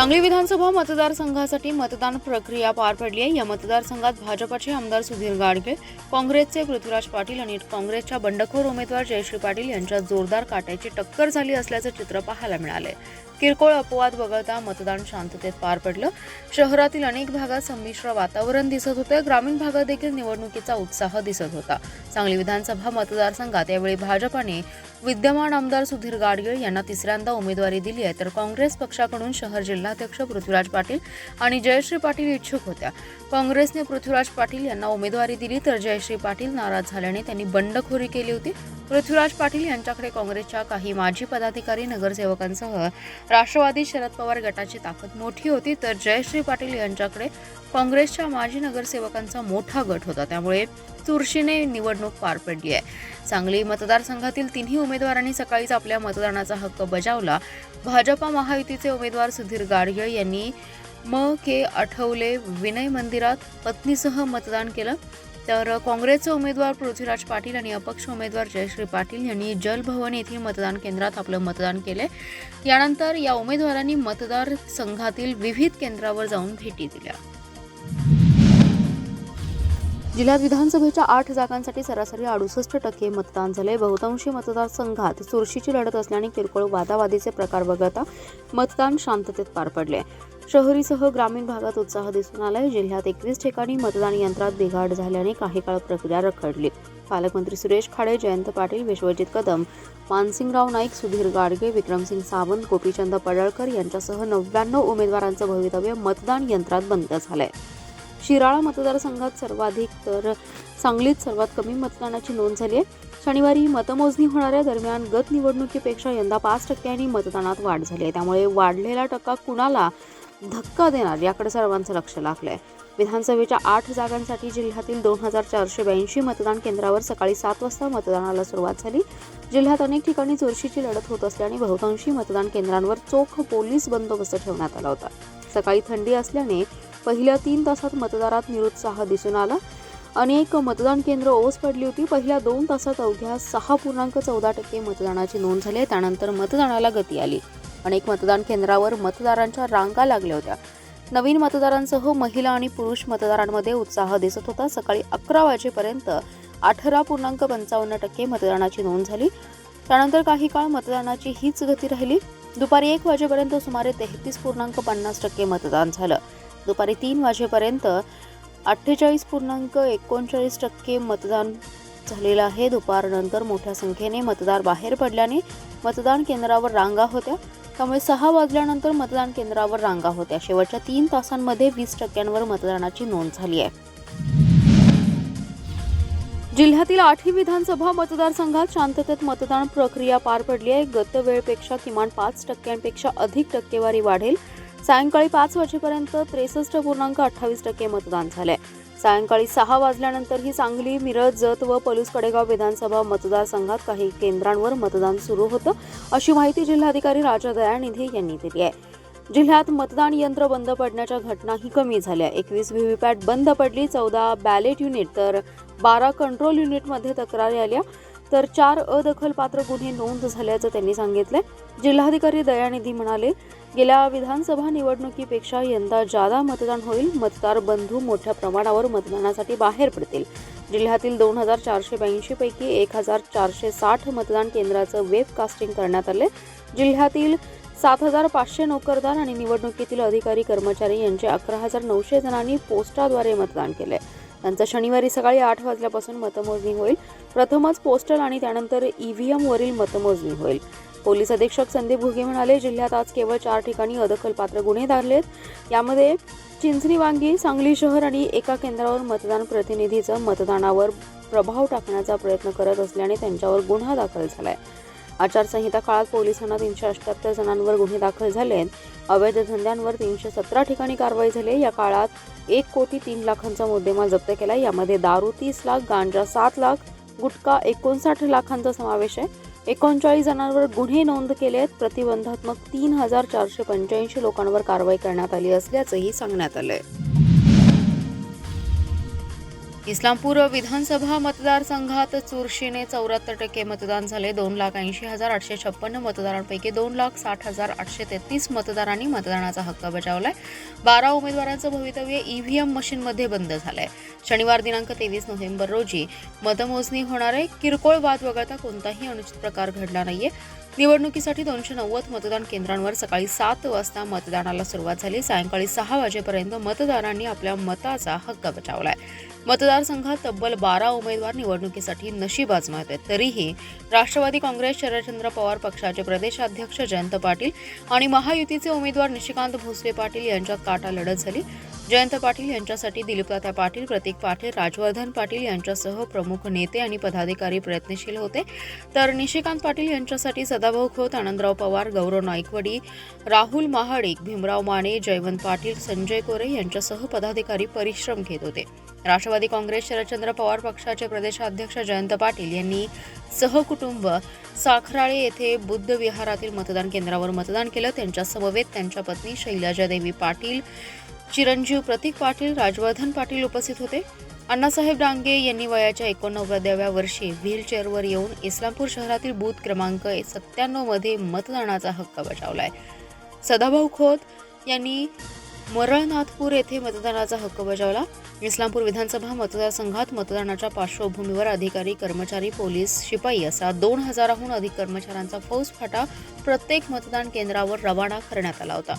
सांगली विधानसभा मतदारसंघासाठी मतदान प्रक्रिया पार पडली आहे। या मतदारसंघात भाजपचे आमदार सुधीर गाडगे, काँग्रेसचे पृथ्वीराज पाटील आणि काँग्रेसच्या बंडखोर उमेदवार जयश्री पाटील यांच्यात जोरदार काट्याची टक्कर झाली असल्याचं चित्र पाहायला मिळाले। किरकोळ अपवाद वगळता मतदान शांततेत पार पडलं। शहरातील अनेक भागात संमिश्र वातावरण दिसत होते। ग्रामीण भागात देखील निवडणुकीचा उत्साह दिसत होता। सांगली विधानसभा मतदारसंघात यावेळी भाजपाने विद्यमान आमदार सुधीर गाडगे यांना तिसऱ्यांदा उमेदवारी दिली आहे, तर काँग्रेस पक्षाकडून शहर जिल्हाध्यक्ष पृथ्वीराज पाटील आणि जयश्री पाटील इच्छुक होत्या। काँग्रेसने पृथ्वीराज पाटील यांना उमेदवारी दिली, तर जयश्री पाटील नाराज झाल्याने त्यांनी बंडखोरी केली होती। पृथ्वीराज पाटील यांच्याकडे काँग्रेसच्या काही माजी पदाधिकारी, नगरसेवकांसह राष्ट्रवादी शरद पवार गटाची ताकद मोठी होती, तर जयश्री पाटील यांच्याकडे काँग्रेसच्या माजी नगरसेवकांचा मोठा गट होता। त्यामुळे चुरशीने निवडणूक पार पडली आहे। सांगली मतदारसंघातील तिन्ही उमेदवारांनी सकाळीच आपल्या मतदानाचा हक्क बजावला। भाजपा महायुतीचे उमेदवार सुधीर गाडगे यांनी के आठवले विनय मंदिरात पत्नीसह मतदान केलं, तर काँग्रेसचे उमेदवार पृथ्वीराज पाटील आणि अपक्ष उमेदवार जयश्री पाटील यांनी जलभवन येथील मतदान केंद्रात आपलं मतदान केले। यानंतर या उमेदवारांनी मतदारसंघातील विविध केंद्रावर जाऊन भेटी दिल्या। जिल्ह्यात विधानसभेच्या 8 जागांसाठी सरासरी 68% मतदान झाले। बहुतांशी मतदारसंघात चुरशीची लढत असल्याने किरकोळ वादावादीचे प्रकार वगळता मतदान शांततेत पार पडले। शहरीसह ग्रामीण भागात उत्साह दिसून आलाय। जिल्ह्यात 21 ठिकाणी मतदान यंत्रात बिघाड झाल्याने काही काळ प्रक्रिया रखडली। पालकमंत्री सुरेश खाडे, जयंत पाटील, विश्वजित कदम, मानसिंगराव नाईक, सुधीर गाडगे, विक्रमसिंग सावंत, गोपीचंद पडळकर यांच्यासह 99 उमेदवारांचं भवितव्य मतदान यंत्रात बंद झालंय। शिराळा मतदारसंघात सर्वाधिक तर सांगलीत सर्वात कमी मतदानाची नोंद झाली आहे। शनिवारी मतमोजणी होणाऱ्या दरम्यान गत निवडणुकीपेक्षा यंदा 5% मतदानात वाढ झाली आहे। त्यामुळे वाढलेला टक्का कुणाला धक्का देणार याकडे सर्वांचं लक्ष लागलंय। विधानसभेच्या 8 जागांसाठी जिल्ह्यातील 2482 मतदान केंद्रावर सकाळी 7 वाजता मतदानाला सुरुवात झाली। जिल्ह्यात अनेक ठिकाणी चुरशीची लढत होत असल्याने बहुतांशी मतदान केंद्रांवर चोख पोलीस बंदोबस्त ठेवण्यात आला होता। सकाळी थंडी असल्याने पहिल्या 3 तासात मतदारात निरुत्साह दिसून आला। अनेक मतदान केंद्र ओस पडली होती। पहिल्या 2 तासात अवघ्या 6.14% मतदानाची नोंद झाली। त्यानंतर मतदानाला गती आली। अनेक मतदान केंद्रावर मतदारांच्या रांगा लागल्या होत्या। नवीन मतदारांसह महिला आणि पुरुष मतदारांमध्ये उत्साह दिसत होता। सकाळी 11 वाजेपर्यंत 18.55% मतदानाची नोंद झाली। त्यानंतर काही काळ मतदानाची हीच गती राहिली। दुपारी 1 वाजेपर्यंत सुमारे 33.50% मतदान झालं। दुपारी 3 वाजेपर्यंत 48.39% मतदान झालेलं आहे। दुपारनंतर मोठ्या संख्येने मतदार बाहेर पडल्याने मतदान केंद्रावर रांगा होत्या। त्यामुळे 6 वाजल्यानंतर मतदान केंद्रावर रांगा होत्या। शेवटच्या 3 तासांमध्ये 20% मतदानाची नोंद झाली आहे। जिल्ह्यातील 8 विधानसभा मतदारसंघात शांततेत मतदान प्रक्रिया पार पडली आहे। गत वेळेपेक्षा किमान 5% अधिक टक्केवारी वाढेल। सायंकाळी 5 वाजेपर्यंत 63.28% मतदान झालंय। सायंकाळी 6 वाजल्यानंतरही सांगली, मिरज, जत व पलूस कडेगाव विधानसभा मतदारसंघात काही केंद्रांवर मतदान सुरू होतं, अशी माहिती जिल्हाधिकारी राजा दयानिधी यांनी दिली आहे। जिल्ह्यात मतदान यंत्र बंद पडण्याच्या घटनाही कमी झाल्या। 21 व्हीव्हीपॅट बंद पडली, 14 बॅलेट युनिट तर 12 कंट्रोल युनिटमध्ये तक्रारी आल्या, तर 4 अदखलपात्र गुन्हे नोंद झाल्याचं त्यांनी सांगितलं। जिल्हाधिकारी दयानिधी म्हणाले, गेल्या विधानसभा निवडणुकीपेक्षा यंदा जादा मतदान होईल। मतदार बंधू मोठ्या प्रमाणावर मतदानासाठी बाहेर पडतील। जिल्ह्यातील 2482 पैकी 1460 मतदान केंद्राचं वेब कास्टिंग करण्यात आले। जिल्ह्यातील 7500 नोकरदार आणि निवडणुकीतील अधिकारी कर्मचारी यांचे 11900 जणांनी पोस्टाद्वारे मतदान केले। त्यांचं शनिवारी सकाळी 8 वाजल्यापासून मतमोजणी होईल। प्रथमच पोस्टल आणि त्यानंतर EVM वरील मतमोजणी होईल। पोलीस अधीक्षक संदीप घुगे म्हणाले, जिल्ह्यात आज केवळ 4 ठिकाणी अदखलपात्र गुन्हे दाखलेत। यामध्ये चिंचणी, वांगी, सांगली शहर आणि एका केंद्रावर मतदान प्रतिनिधीचं मतदानावर प्रभाव टाकण्याचा प्रयत्न करत असल्याने त्यांच्यावर गुन्हा दाखल झालाय। आचारसंहिता काळात पोलिसांना 378 जणांवर गुन्हे दाखल झालेत। अवैध धंद्यांवर 317 ठिकाणी कारवाई झाली। या काळात 1,03,00,000चा मुद्देमाल जप्त केला। यामध्ये दारू 30 लाख, गांजा 7 लाख, गुटखा 59 लाखांचा समावेश आहे। 39 जणांवर गुन्हे नोंद केलेत। प्रतिबंधात्मक 3485 लोकांवर कारवाई करण्यात आली असल्याचंही सांगण्यात आलंय। इस्लामपूर विधानसभा मतदारसंघात चुरशीने 74% मतदान झाले. 2,80,856 मतदारांपैकी 2,60,833 मतदारांनी मतदानाचा हक्क बजावलाय. 12 उमेदवारांचं भवितव्य ईव्हीएम मशीनमध्ये बंद झालंय. शनिवार दिनांक 23 नोव्हेंबर रोजी मतमोजणी होणार आहे. किरकोळ वाद वगळता कोणताही अनुचित प्रकार घडला नाहीये. निवडणुकीसाठी 290 मतदान केंद्रांवर सकाळी 7 वाजता मतदानाला सुरुवात झाली. सायंकाळी 6 वाजेपर्यंत मतदारांनी आपल्या मताचा हक्क बजावलाय. मतदारसंघात तब्बल 12 उमेदवार निवडणुकीसाठी नशीब आजमावत आहेत. तरीही राष्ट्रवादी काँग्रेस शरदचंद्र पवार पक्षाचे प्रदेशाध्यक्ष जयंत पाटील आणि महायुतीचे उमेदवार निशिकांत भोसले पाटील यांच्यात काटा लढत झाली. जयंत पाटील यांच्यासाठी दिलीपतात्या पाटील, प्रतीक पाटील, राजवर्धन पाटील यांच्यासह प्रमुख नेते आणि पदाधिकारी प्रयत्नशील होते. तर निशिकांत पाटील यांच्यासाठी सदाभाऊ खोत, आनंदराव पवार, गौरव नाईकवडी, राहुल महाडिक, भीमराव माने, जयवंत पाटील, संजय कोरे यांच्यासह पदाधिकारी परिश्रम घेत होते. राष्ट्रवादी काँग्रेस शरदचंद्र पवार पक्षाचे प्रदेशाध्यक्ष जयंत पाटील यांनी सहकुटुंब साखराळे येथे बुद्ध विहारातील मतदान केंद्रावर मतदान केलं. त्यांच्या समवेत त्यांच्या पत्नी शैलजादेवी पाटील, चिरंजीव प्रतीक पाटील, राजवर्धन पाटील उपस्थित होते. अण्णासाहेब डांगे यांनी वयाच्या 89व्या वर्षी व्हीलचेअरवर येऊन इस्लामपूर शहरातील बूथ क्रमांक 97 मध्ये मतदानाचा हक्क बजावलाय. सदाभाऊ खोत यांनी मरळनाथपूर येथे मतदानाचा हक्क बजावला. इस्लामपूर विधानसभा मतदारसंघात मतदानाच्या पार्श्वभूमीवर अधिकारी, कर्मचारी, पोलीस, शिपाई असा 2,000हून अधिक कर्मचाऱ्यांचा फौजफाटा प्रत्येक मतदान केंद्रावर रवाना करण्यात आला होता.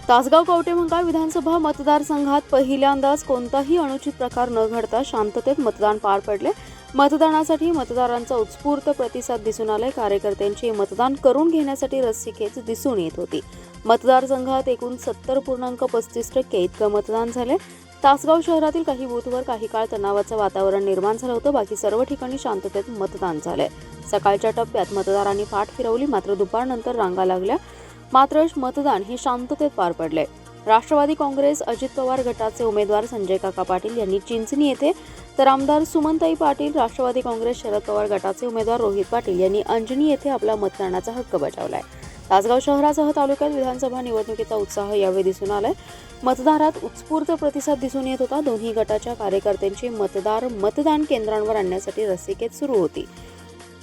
तासगाव कवठेमहांकाळ विधानसभा मतदारसंघात पहिल्यांदाच कोणताही अनुचित प्रकार न घडता शांततेत मतदान पार पडले. मतदानासाठी मतदारांचा उत्स्फूर्त प्रतिसाद दिसून आलाय. कार्यकर्त्यांची मतदान करून घेण्यासाठी रस्सीखेच दिसून येत होती. मतदारसंघात एकूण 70.35% इतकं मतदान झाले. तासगाव शहरातील काही बूथवर काही काळ तणावाचं वातावरण निर्माण झालं होतं. बाकी सर्व ठिकाणी शांततेत मतदान झालंय. सकाळच्या टप्प्यात मतदारांनी पाठ फिरवली, मात्र दुपारनंतर रांगा लागल्या. मात्र मतदान हे शांततेत पार पडले. राष्ट्रवादी काँग्रेस अजित पवार गटाचे उमेदवार संजय काका पाटील यांनी चिंचणी येथे, तर आमदार सुमनताई पाटील राष्ट्रवादी काँग्रेस शरद पवार गटाचे उमेदवार रोहित पाटील यांनी अंजनी येथे आपला मतदानाचा हक्क बजावलाय. तासगाव शहरासह तालुक्यात विधानसभा निवडणुकीचा उत्साह यावेळी दिसून आलाय. मतदारात उत्स्फूर्त प्रतिसाद दिसून येत होता. दोन्ही गटाच्या कार्यकर्त्यांची मतदान केंद्रांवर आणण्यासाठी रस्सीखेच सुरू होती.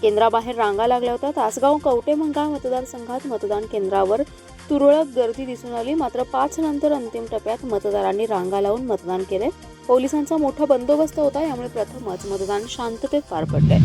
केंद्राबाहेर रांगा लागल्या होत्या. तासगाव कवठेमहांकाळ मतदारसंघात मतदान केंद्रावर तुरळक गर्दी दिसून आली. मात्र 5 नंतर अंतिम टप्प्यात मतदारांनी रांगा लावून मतदान केले. पोलिसांचा मोठा बंदोबस्त होता. यामुळे प्रथमच मतदान शांततेत पार पडले.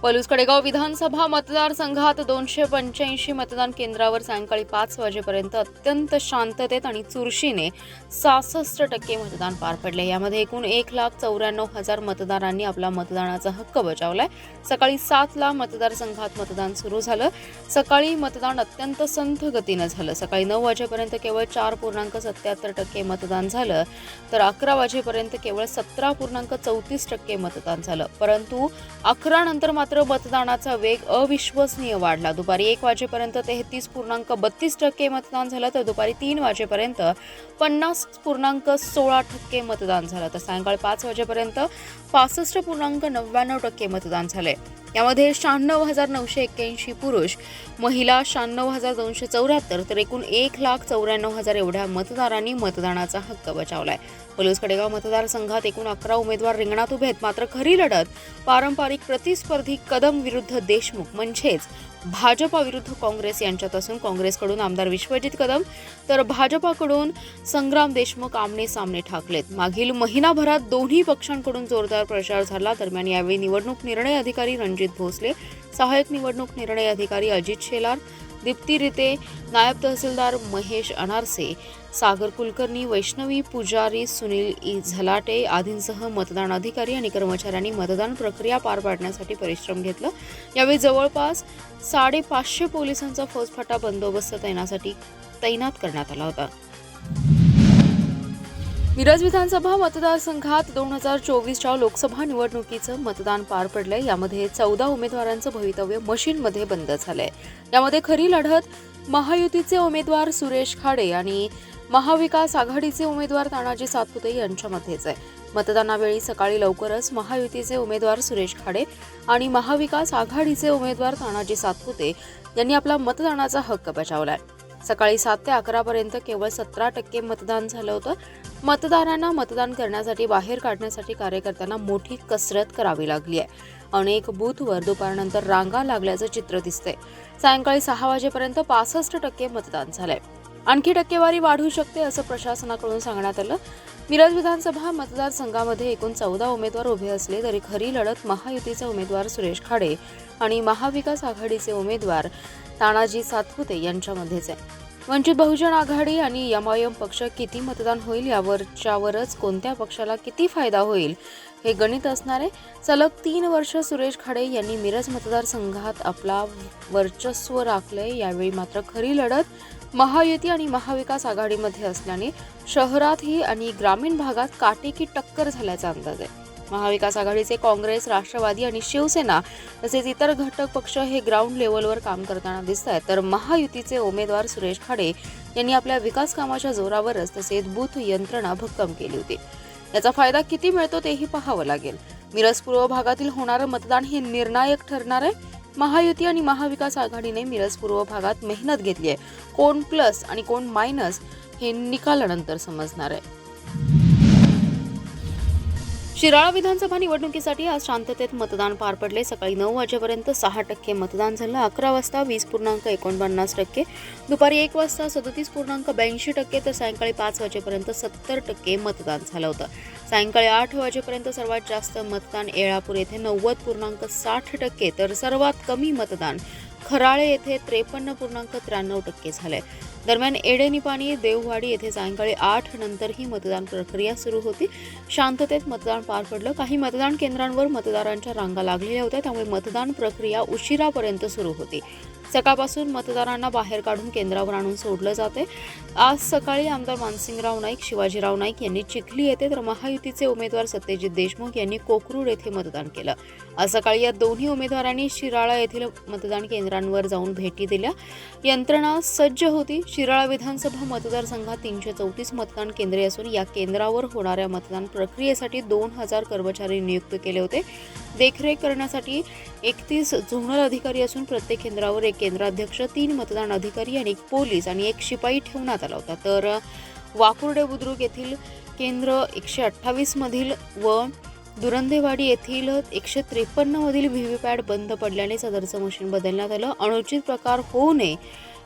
पलूस कडेगाव विधानसभा मतदारसंघात 285 मतदान केंद्रावर सायंकाळी 5 वाजेपर्यंत अत्यंत शांततेत आणि चुरशीने 66% मतदान पार पडले. यामध्ये एकूण 1,94,000 मतदारांनी आपला मतदानाचा हक्क बजावलाय. सकाळी 7ला मतदारसंघात मतदान सुरू झालं. सकाळी मतदान अत्यंत संथ गतीनं झालं. सकाळी 9 वाजेपर्यंत केवळ 4.77% मतदान झालं, तर 11 वाजेपर्यंत केवळ 17.34% मतदान झालं. परंतु 11 नंतर मात्र मतदानाचा वेग अविश्वसनीय वाढला. दुपारी 1 वाजेपर्यंत 33.32% मतदान झालं, तर दुपारी 3 वाजेपर्यंत 50.16% मतदान झालं, तर सायंकाळी 5 वाजेपर्यंत 65.99% मतदान झाले. यामध्ये 96,981 पुरुष, महिला 96,274, तर एकूण 1,94,000 एवढ्या मतदारांनी मतदानाचा हक्क बजावलाय. पलूस कडेगाव मतदारसंघात एकूण 11 उमेदवार रिंगणात उभे आहेत. मात्र खरी लढत पारंपरिक प्रतिस्पर्धी कदम विरुद्ध देशमुख म्हणजेच भाजपा विरुद्ध काँग्रेस यांच्यात असून काँग्रेसकडून आमदार विश्वजित कदम तर भाजपाकडून संग्राम देशमुख आमने सामने ठाकलेत. मागील महिनाभरात दोन्ही पक्षांकडून जोरदार प्रचार झाला. दरम्यान यावेळी निवडणूक निर्णय अधिकारी रणजित भोसले, सहाय्यक निवडणूक निर्णय अधिकारी अजित शेलार, दीप्ती रिते, नायब तहसीलदार महेश अनारसे, सागर कुलकर्णी, वैष्णवी पुजारी, सुनील झलाटे आदींसह मतदान अधिकारी आणि कर्मचाऱ्यांनी मतदान प्रक्रिया पार पाडण्यासाठी परिश्रम घेतला. यावेळी जवळपास 550 पोलिसांचा फौजफाटा बंदोबस्त तैनात करण्यात आला होता. मिरज विधानसभा मतदारसंघात 2024च्या लोकसभा निवडणुकीचं मतदान पार पडलंय. यामध्ये 14 उमेदवारांचं भवितव्य मशीनमध्ये बंद झालंय. यामध्ये खरी लढत महायुतीचे उमेदवार सुरेश खाडे आणि महाविकास आघाडीचे उमेदवार तानाजी सातपुते यांच्यामध्येच आहे. मतदानावेळी सकाळी लवकरच महायुतीचे उमेदवार सुरेश खाडे आणि महाविकास आघाडीचे उमेदवार तानाजी सातपुते यांनी आपला मतदानाचा हक्क बजावलाय. सकाळी 7 ते 11 पर्यंत केवळ 17% मतदान झालं होतं. मतदारांना मतदान करण्यासाठी बाहेर काढण्यासाठी कार्यकर्त्यांना मोठी कसरत करावी लागली आहे. अनेक बूथवर दुपारनंतर रांगा लागल्याचं चित्र दिसतंय. सायंकाळी 6 वाजेपर्यंत 65% मतदान झालंय. आणखी टक्केवारी वाढू शकते असं प्रशासनाकडून सांगण्यात आलं. मिरज विधानसभा मतदारसंघामध्ये एकूण 14 उमेदवार उभे असले तरी खरी लढत महायुतीचे उमेदवार सुरेश खाडे आणि महाविकास आघाडीचे उमेदवार तानाजी सातपुते यांच्यामध्येच आहे. वंचित बहुजन आघाडी आणि एमआयएम पक्ष किती मतदान होईल यावरच कोणत्या पक्षाला किती फायदा होईल हे गणित असणार आहे. सलग 3 वर्ष सुरेश खाडे यांनी मिरज मतदारसंघात आपला वर्चस्व राखलंय. यावेळी मात्र खरी लढत महायुती आणि महाविकास आघाडीमध्ये असल्याने शहरातही आणि ग्रामीण भागात काटेकी टक्कर झाल्याचा अंदाज आहे. महाविकास आघाडीचे काँग्रेस, राष्ट्रवादी आणि शिवसेना तसेच इतर घटक पक्ष हे ग्राउंड लेवलवर काम करताना दिसत आहेत, तर महायुतीचे उमेदवार सुरेश खाडे यांनी आपल्या विकास कामाच्या जोरावरच तसेच बूथ यंत्रणा भक्कम केली होती. याचा फायदा किती मिळतो तेही पाहावं लागेल. मिरज पूर्व भागातील होणारं मतदान हे निर्णायक ठरणार आहे. महायुती आणि महाविकास आघाडीने मिरज पूर्व भागात मेहनत घेतली आहे. कोण प्लस आणि कोण मायनस हे निकालानंतर समजणार आहे. शिराळा विधानसभा निवडणुकीसाठी आज शांततेत मतदान पार पडले. सकाळी 9 वाजेपर्यंत 6% मतदान झालं. 11 वाजता 20.49%, दुपारी 1 वाजता 37.82% तर सायंकाळी 5 वाजेपर्यंत 70% मतदान झालं होतं. सायंकाळी 8 वाजेपर्यंत सर्वात जास्त मतदान येळापूर येथे 90.60% तर सर्वात कमी मतदान खराळे येथे 53.93% झालंय. दरम्यान एडेनिपाणी, देववाडी येथे सायंकाळी 8 नंतर ही मतदान प्रक्रिया सुरू होती. शांततेत मतदान पार पडलं. काही मतदान केंद्रांवर मतदारांच्या रांगा लागलेल्या होत्या, त्यामुळे मतदान प्रक्रिया उशिरापर्यंत सुरू होती. सकाळपासून मतदारांना बाहेर काढून केंद्रावर आणून सोडलं जाते. आज सकाळी आमदार मानसिंगराव नाईक, शिवाजीराव नाईक यांनी चिखली येथे तर महायुतीचे उमेदवार सत्यजित देशमुख यांनी कोकरूड येथे मतदान केलं. आज सकाळी या दोन्ही उमेदवारांनी शिराळा येथील मतदान केंद्रांवर जाऊन भेटी दिल्या. यंत्रणा सज्ज होती. शिराळा विधानसभा मतदारसंघात 334 मतदान केंद्रे असून या केंद्रावर होणाऱ्या मतदान प्रक्रियेसाठी 2000 कर्मचारी नियुक्त केले होते. देखरेख करण्यासाठी 31 झोनल अधिकारी असून प्रत्येक केंद्रावर एक केंद्राध्यक्ष, 3 मतदान अधिकारी आणि 1 पोलीस आणि 1 शिपाई ठेवण्यात आला होता. तर वाकुर्डे बुद्रुक येथील केंद्र 128 मधील व दुरंदेवाडी येथील 153 मधील व्हीव्हीपॅट बंद पडल्याने सदरचं मशीन बदलण्यात आलं. अनुचित प्रकार होऊ नये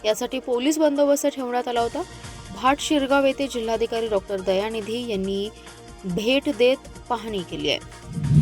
यासाठी पोलीस बंदोबस्त ठेवण्यात आला होता. भाट शिरगाव येथे जिल्हाधिकारी डॉक्टर दयानिधी यांनी भेट देत पाहणी केली आहे.